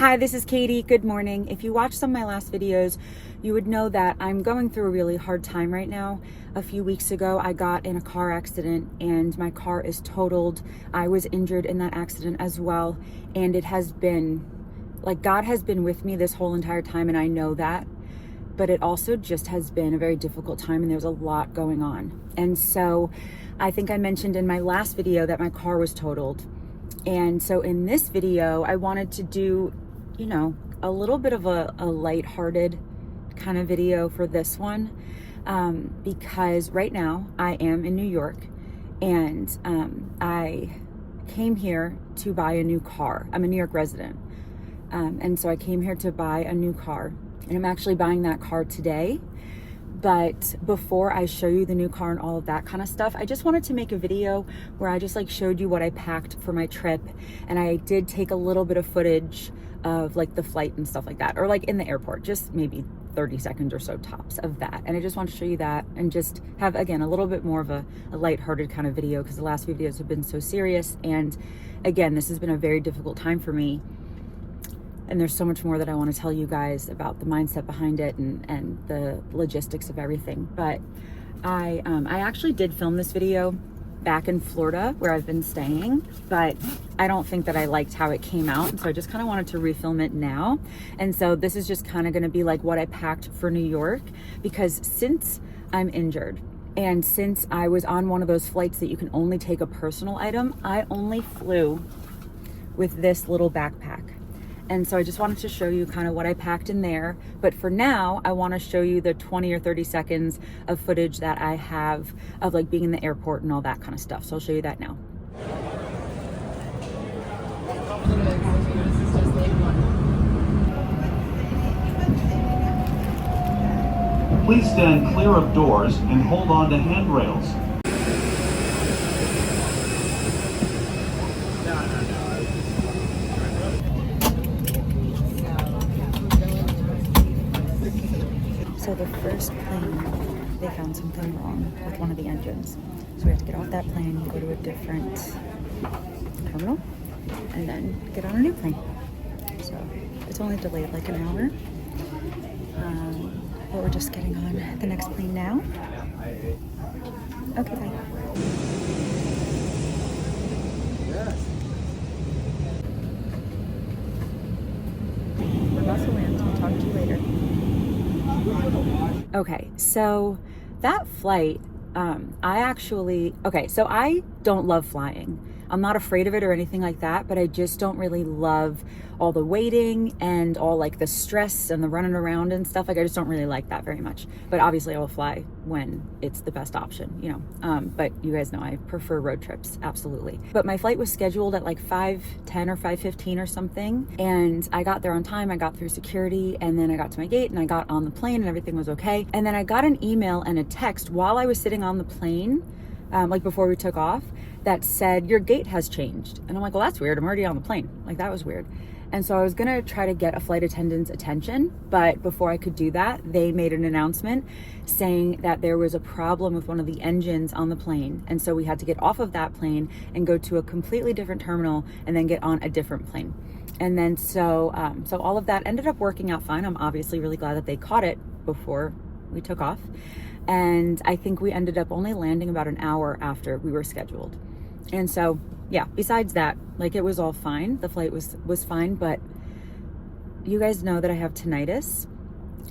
Hi, this is Katie. Good morning. If you watched some of my last videos, you would know that I'm going through a really hard time right now. A few weeks ago, I got in a car accident and my car is totaled. I was injured in that accident as well. And it has been, like, God has been with me this whole entire time, and I know that. But it also just has been a very difficult time, and there's a lot going on. And so I think I mentioned in my last video that my car was totaled. And so in this video, I wanted to do, you know, a little bit of a lighthearted kind of video for this one, because right now I am in New York, and I came here to buy a new car. I'm a New York resident, and so I came here to buy a new car, and I'm actually buying that car today. But before I show you the new car and all of that kind of stuff, I just wanted to make a video where I just like showed you what I packed for my trip. And I did take a little bit of footage of like the flight and stuff like that, or like in the airport, just maybe 30 seconds or so tops of that. And I just want to show you that and just have, again, a little bit more of a lighthearted kind of video, because the last few videos have been so serious. And again, this has been a very difficult time for me. And there's so much more that I want to tell you guys about the mindset behind it and the logistics of everything. But I actually did film this video back in Florida where I've been staying, but I don't think that I liked how it came out. And so I just kind of wanted to refilm it now. And so this is just kind of going to be like what I packed for New York, because since I'm injured and since I was on one of those flights that you can only take a personal item, I only flew with this little backpack. And so I just wanted to show you kind of what I packed in there. But for now, I want to show you the 20 or 30 seconds of footage that I have of like being in the airport and all that kind of stuff. So I'll show you that now. Please stand clear of doors and hold on to handrails. So the first plane, they found something wrong with one of the engines. So we have to get off that plane, go to a different terminal, and then get on a new plane. So it's only delayed like an hour. But we're just getting on the next plane now. Okay, bye. We're about to land. I'll talk to you later. Okay, so that flight, so I don't love flying. I'm not afraid of it or anything like that, but I just don't really love all the waiting and all like the stress and the running around and stuff. Like, I just don't really like that very much. But obviously I will fly when it's the best option, you know. But you guys know I prefer road trips, absolutely. But my flight was scheduled at like 5:10 or 5:15 or something. And I got there on time, I got through security, and then I got to my gate and I got on the plane and everything was okay. And then I got an email and a text while I was sitting on the plane, like before we took off, that said, your gate has changed. And I'm like, well, that's weird. I'm already on the plane. Like, that was weird. And so I was gonna try to get a flight attendant's attention, but before I could do that, they made an announcement saying that there was a problem with one of the engines on the plane. And so we had to get off of that plane and go to a completely different terminal and then get on a different plane. And then so all of that ended up working out fine. I'm obviously really glad that they caught it before we took off. And I think we ended up only landing about an hour after we were scheduled. And so, yeah, besides that, like, it was all fine. The flight was fine, but you guys know that I have tinnitus.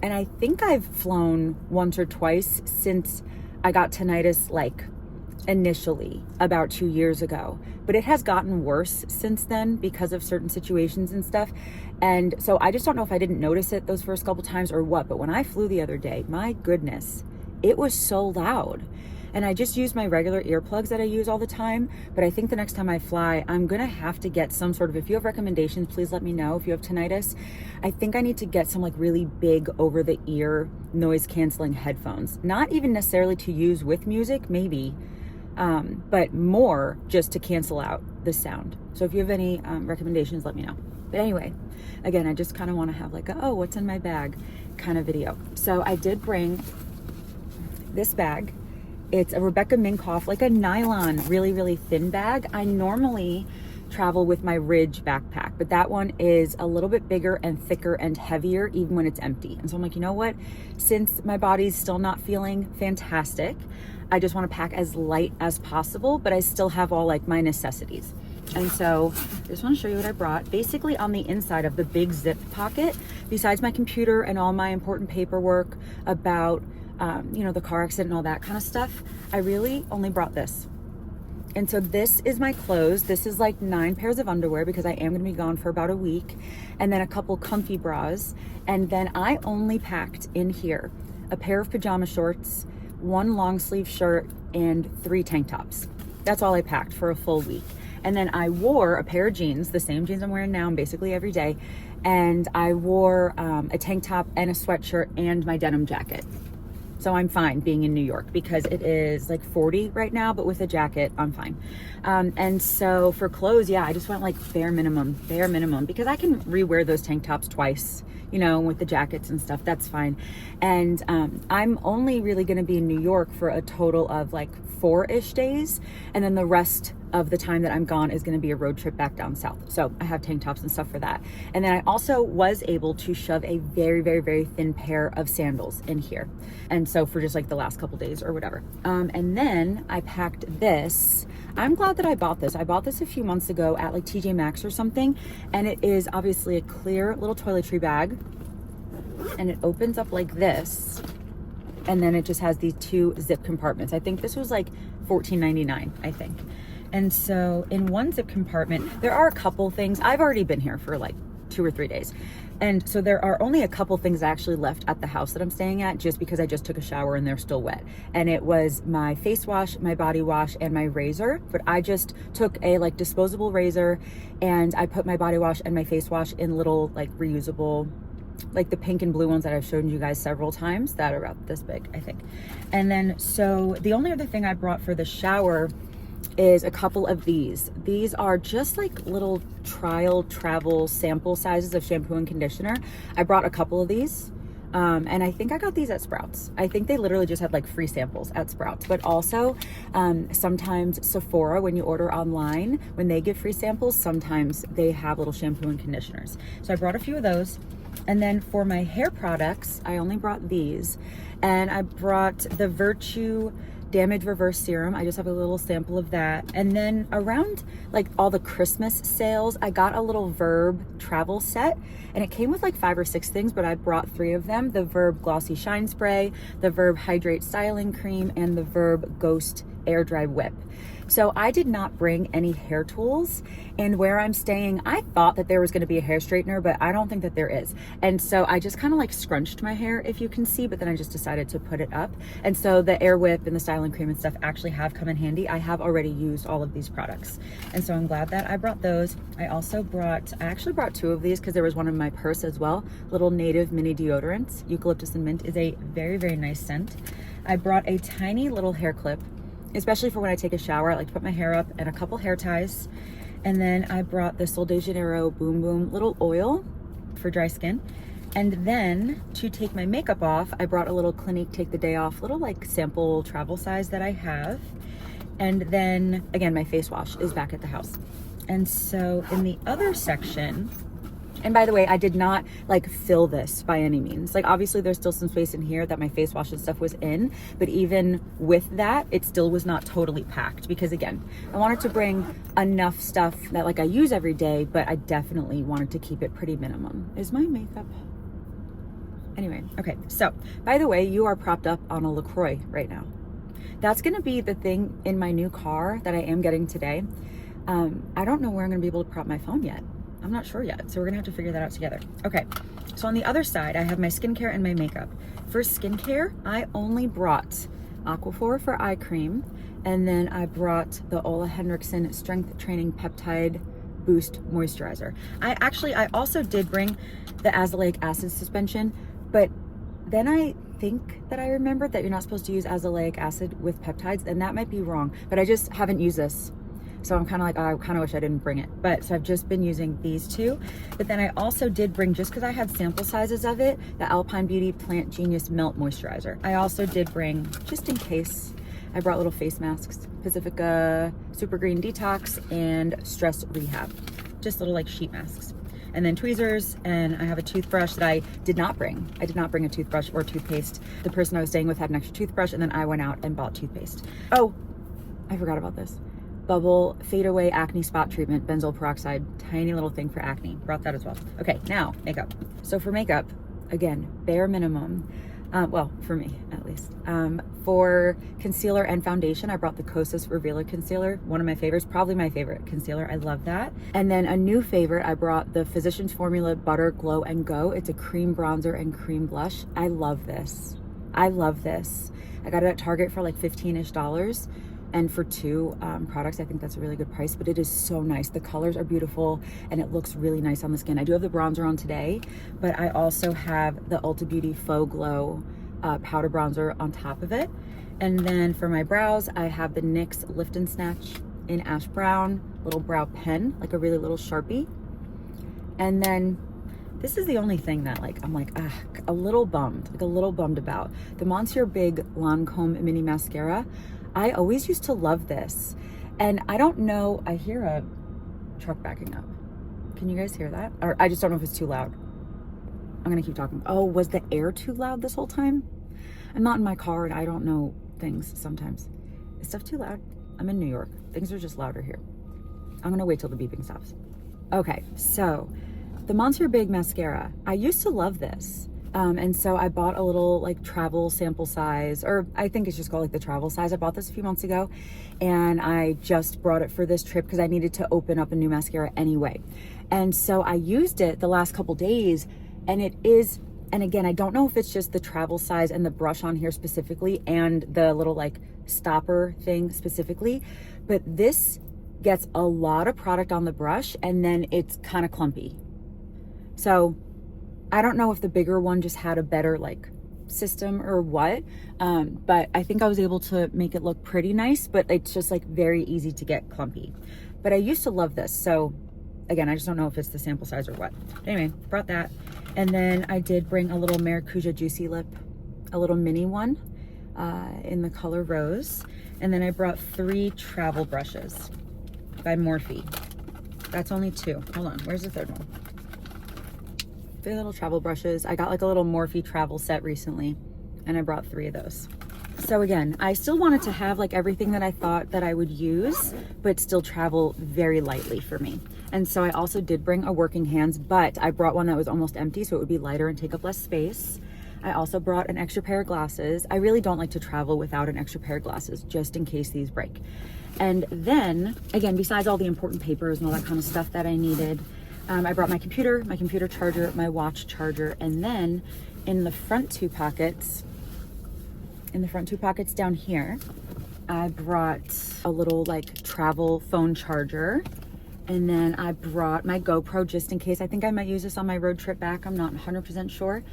And I think I've flown once or twice since I got tinnitus, like, initially about 2 years ago. But it has gotten worse since then because of certain situations and stuff. And so I just don't know if I didn't notice it those first couple times or what. But when I flew the other day, my goodness, it was so loud. And I just use my regular earplugs that I use all the time. But I think the next time I fly, I'm gonna have to get some sort of, if you have recommendations, please let me know if you have tinnitus. I think I need to get some like really big over the ear noise canceling headphones. Not even necessarily to use with music, maybe, but more just to cancel out the sound. So if you have any recommendations, let me know. But anyway, again, I just kind of want to have like a, oh, what's in my bag kind of video. So I did bring this bag. It's a Rebecca Minkoff, like a nylon, really, really thin bag. I normally travel with my Ridge backpack, but that one is a little bit bigger and thicker and heavier even when it's empty. And so I'm like, you know what, since my body's still not feeling fantastic, I just want to pack as light as possible, but I still have all like my necessities. And so I just want to show you what I brought. Basically on the inside of the big zip pocket, besides my computer and all my important paperwork about you know, the car accident and all that kind of stuff, I really only brought this. And so this is my clothes. This is like 9 pairs of underwear because I am going to be gone for about a week, and then a couple comfy bras. And then I only packed in here a pair of pajama shorts, 1 long sleeve shirt, and 3 tank tops. That's all I packed for a full week. And then I wore a pair of jeans, the same jeans I'm wearing now basically every day. And I wore a tank top and a sweatshirt and my denim jacket. So I'm fine being in New York because it is like 40 right now, but with a jacket, I'm fine. And so for clothes, yeah, I just went like bare minimum, because I can rewear those tank tops twice, you know, with the jackets and stuff, that's fine. And I'm only really gonna be in New York for a total of like 4-ish days. And then the rest of the time that I'm gone is going to be a road trip back down south. So I have tank tops and stuff for that. And then I also was able to shove a very, very, very thin pair of sandals in here. And so for just like the last couple days or whatever. And then I packed this. I'm glad that I bought this. I bought this a few months ago at like TJ Maxx or something. And it is obviously a clear little toiletry bag. And it opens up like this. And then it just has these 2 zip compartments. I think this was like $14.99, I think. And so in one zip compartment, there are a couple things. I've already been here for like 2 or 3 days. And so there are only a couple things actually left at the house that I'm staying at, just because I just took a shower and they're still wet. And it was my face wash, my body wash, and my razor. But I just took a like disposable razor and I put my body wash and my face wash in little like reusable, like the pink and blue ones that I've shown you guys several times that are about this big, I think. And then so the only other thing I brought for the shower is a couple of these. These are just like little trial travel sample sizes of shampoo and conditioner. I brought a couple of these. And I think I got these at Sprouts. I think they literally just had like free samples at Sprouts, but also sometimes Sephora, when you order online, when they give free samples, sometimes they have little shampoo and conditioners. So I brought a few of those. And then for my hair products, I only brought these, and I brought the Virtue Damage Reverse Serum. I just have a little sample of that. And then around like all the Christmas sales, I got a little Verb travel set, and it came with like 5 or 6 things, but I brought 3 of them: the Verb Glossy Shine Spray, the Verb Hydrate Styling Cream, and the Verb Ghost Air Dry Whip. So I did not bring any hair tools, and where I'm staying, I thought that there was going to be a hair straightener, but I don't think that there is. And so I just kind of like scrunched my hair, if you can see, but then I just decided to put it up. And so the Air Whip and the styling cream and stuff actually have come in handy. I have already used all of these products, and so I'm glad that I brought those. I actually brought 2 of these because there was one in my purse as well. Little Native mini deodorants. Eucalyptus and mint is a very, very nice scent. I brought a tiny little hair clip, especially for when I take a shower. I like to put my hair up, and a couple hair ties. And then I brought the Sol de Janeiro Boom Boom little oil for dry skin. And then to take my makeup off, I brought a little Clinique Take the Day Off little like sample travel size that I have. And then again, my face wash is back at the house. And so in the other section, and by the way, I did not like fill this by any means. Like obviously there's still some space in here that my face wash and stuff was in, but even with that, it still was not totally packed, because again, I wanted to bring enough stuff that like I use every day, but I definitely wanted to keep it pretty minimum. Is my makeup? Anyway, okay. So by the way, you are propped up on a LaCroix right now. That's gonna be the thing in my new car that I am getting today. I don't know where I'm gonna be able to prop my phone yet. I'm not sure yet, so we're gonna have to figure that out together. Okay, so on the other side, I have my skincare and my makeup. For skincare, I only brought Aquaphor for eye cream, and then I brought the Ole Henriksen Strength Training Peptide Boost Moisturizer. I also did bring the azelaic acid suspension, but then I think that I remembered that you're not supposed to use azelaic acid with peptides, and that might be wrong, but I just haven't used this. So I'm kind of like, oh, I kind of wish I didn't bring it. But so I've just been using these 2. But then I also did bring, just because I had sample sizes of it, the Alpine Beauty Plant Genius Melt Moisturizer. I also did bring, just in case, I brought little face masks. Pacifica Super Green Detox, and Stress Rehab. Just little like sheet masks. And then tweezers, and I have a toothbrush that I did not bring. I did not bring a toothbrush or toothpaste. The person I was staying with had an extra toothbrush, and then I went out and bought toothpaste. Oh, I forgot about this. Bubble Fade Away Acne Spot Treatment, benzoyl peroxide, tiny little thing for acne. Brought that as well. Okay, now makeup. So for makeup, again, bare minimum. Well, for me at least. For concealer and foundation, I brought the Kosas Revealer Concealer, one of my favorites, probably my favorite concealer. I love that. And then a new favorite, I brought the Physicians Formula Butter Glow and Go. It's a cream bronzer and cream blush. I love this. I love this. I got it at Target for like $15-ish. And for two products, I think that's a really good price, but it is so nice. The colors are beautiful and it looks really nice on the skin. I do have the bronzer on today, but I also have the Ulta Beauty Faux Glow powder bronzer on top of it. And then for my brows, I have the NYX Lift and Snatch in Ash Brown, little brow pen, like a really little Sharpie. And then this is the only thing that like, I'm like, a little bummed about. The Monsieur Big Lancome Mini Mascara. I always used to love this. And I don't know, I hear a truck backing up. Can you guys hear that? Or I just don't know if it's too loud. I'm gonna keep talking. Oh, was the air too loud this whole time? I'm not in my car and I don't know things sometimes. Is stuff too loud? I'm in New York. Things are just louder here. I'm gonna wait till the beeping stops. Okay, so the Monsieur Big Mascara. I used to love this. And so I bought a little like travel sample size, or I think it's just called like the travel size. I bought this a few months ago and I just brought it for this trip because I needed to open up a new mascara anyway. And so I used it the last couple days and it is, and again, I don't know if it's just the travel size and the brush on here specifically and the little like stopper thing specifically, but this gets a lot of product on the brush and then it's kind of clumpy. So I don't know if the bigger one just had a better like system or what, but I think I was able to make it look pretty nice, but it's just like very easy to get clumpy. But I used to love this. So again, I just don't know if it's the sample size or what. Anyway, brought that. And then I did bring a little Maracuja Juicy Lip, a little mini one in the color Rose. And then I brought 3 travel brushes by Morphe. That's only 2. Hold on, where's the third one? 3 little travel brushes. I got like a little Morphe travel set recently and I brought 3 of those. So again, I still wanted to have like everything that I thought that I would use, but still travel very lightly for me. And so I also did bring a working hands, but I brought one that was almost empty so it would be lighter and take up less space. I also brought an extra pair of glasses. I really don't like to travel without an extra pair of glasses just in case these break. And then again, besides all the important papers and all that kind of stuff that I needed, I brought my computer charger, my watch charger, and then in the front two pockets down here, I brought a little like travel phone charger. And then I brought my GoPro just in case. I think I might use this on my road trip back. I'm not 100% sure.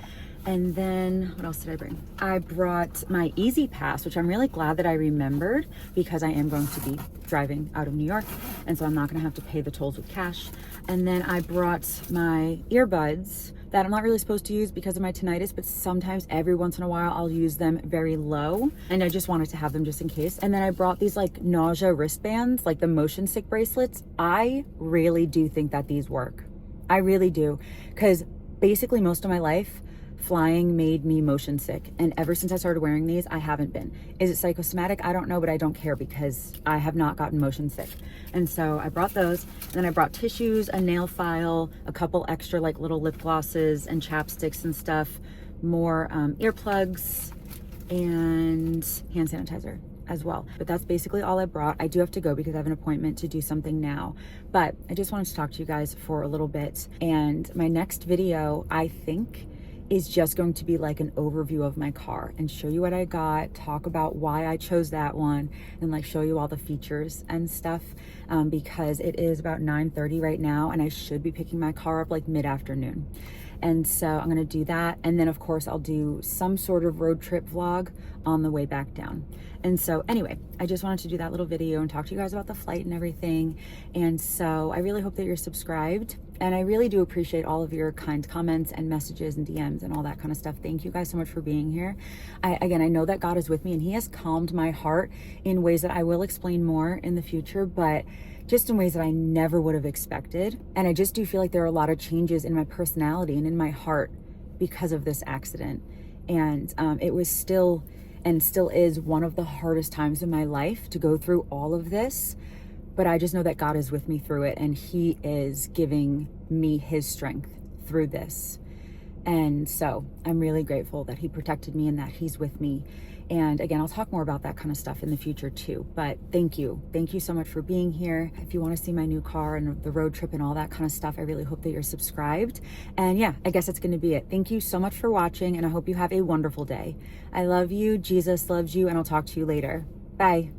And then what else did I bring? I brought my Easy Pass, which I'm really glad that I remembered because I am going to be driving out of New York. And so I'm not gonna have to pay the tolls with cash. And then I brought my earbuds that I'm not really supposed to use because of my tinnitus, but sometimes every once in a while I'll use them very low. And I just wanted to have them just in case. And then I brought these like nausea wristbands, like the motion sick bracelets. I really do think that these work. I really do. Because basically most of my life, flying made me motion sick. And ever since I started wearing these, I haven't been. Is it psychosomatic? I don't know, but I don't care because I have not gotten motion sick. And so I brought those. And then I brought tissues, a nail file, a couple extra like little lip glosses and chapsticks and stuff, more earplugs and hand sanitizer as well. But that's basically all I brought. I do have to go because I have an appointment to do something now. But I just wanted to talk to you guys for a little bit. And my next video, I think, is just going to be like an overview of my car and show you what I got, talk about why I chose that one, and like show you all the features and stuff, because it is about 9:30 right now and I should be picking my car up like mid-afternoon. And so I'm gonna do that. And then of course I'll do some sort of road trip vlog on the way back down. And so anyway, I just wanted to do that little video and talk to you guys about the flight and everything. And so I really hope that you're subscribed And I really do appreciate all of your kind comments and messages and DMs and all that kind of stuff. Thank you guys so much for being here. I know that God is with me, and he has calmed my heart in ways that I will explain more in the future, but just in ways that I never would have expected. And I just do feel like there are a lot of changes in my personality and in my heart because of this accident. And it was still and still is one of the hardest times in my life to go through all of this. But I just know that God is with me through it, and he is giving me his strength through this. And so I'm really grateful that he protected me and that he's with me. And again, I'll talk more about that kind of stuff in the future too. But thank you. Thank you so much for being here. If you want to see my new car and the road trip and all that kind of stuff, I really hope that you're subscribed. And yeah, I guess that's going to be it. Thank you so much for watching, and I hope you have a wonderful day. I love you. Jesus loves you, and I'll talk to you later. Bye.